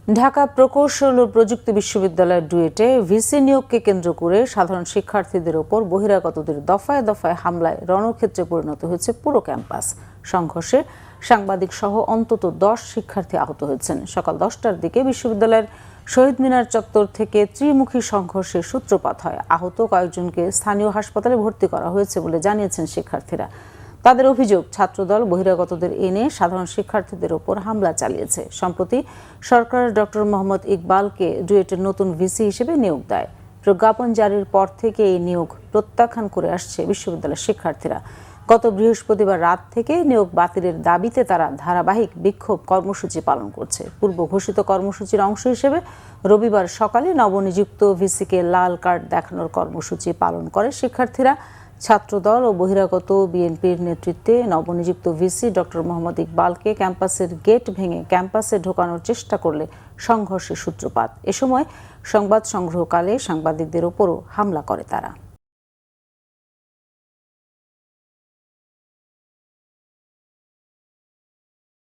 ঢাকা প্রকৌশল ও প্রযুক্তি বিশ্ববিদ্যালয়ের ডুয়েটে ভিসি নিয়োগকে কেন্দ্র করে সাধারণ শিক্ষার্থীদের ওপর বহিরাগতদের দফায় দফায় হামলায় রণক্ষেত্রে পরিণত হয়েছে পুরো ক্যাম্পাস। সংঘর্ষে সাংবাদিক সহ অন্তত 10 শিক্ষার্থী আহত হয়েছেন। সকাল 10টার দিকে বিশ্ববিদ্যালয়ের শহীদ মিনার চত্বর থেকে ত্রিমুখী সংঘর্ষের সূত্রপাত হয়। আহত কয়েকজনকে স্থানীয় হাসপাতালে ভর্তি করা হয়েছে বলে জানিয়েছেন শিক্ষার্থীরা। তাদের অভিযোগ, ছাত্রদল বহিরাগতদের এনে সাধারণ শিক্ষার্থীদের ওপর হামলা চালিয়েছে। সম্প্রতি সরকার ডক্টর মোহাম্মদ ইকবালকে ডুয়েটের নতুন ভিসি হিসেবে নিয়োগ দেয়। প্রজ্ঞাপন জারির পর থেকে এই নিয়োগ প্রত্যাখ্যান করে আসছে বিশ্ববিদ্যালয়ের শিক্ষার্থীরা। গত বৃহস্পতিবার রাত থেকে নিয়োগ বাতিলের দাবিতে তারা ধারাবাহিক বিক্ষোভ কর্মসূচি পালন করছে। পূর্ব ঘোষিত কর্মসূচির অংশ হিসেবে রবিবার সকালে নবনিযুক্ত ভিসিকে লাল কার্ড দেখানোর কর্মসূচি পালন করে শিক্ষার্থীরা। ছাত্রদল ও বহিরাগত বিএনপির নেতৃত্বে নবনিযুক্ত ভিসি ডক্টর মোহাম্মদ ইকবালকে ক্যাম্পাসের গেট ভেঙে ক্যাম্পাসে ঢোকানোর চেষ্টা করলে সংঘর্ষের সূত্রপাত। এ সময় সংবাদ সংগ্রহকালে সাংবাদিকদের ওপরও হামলা করে তারা।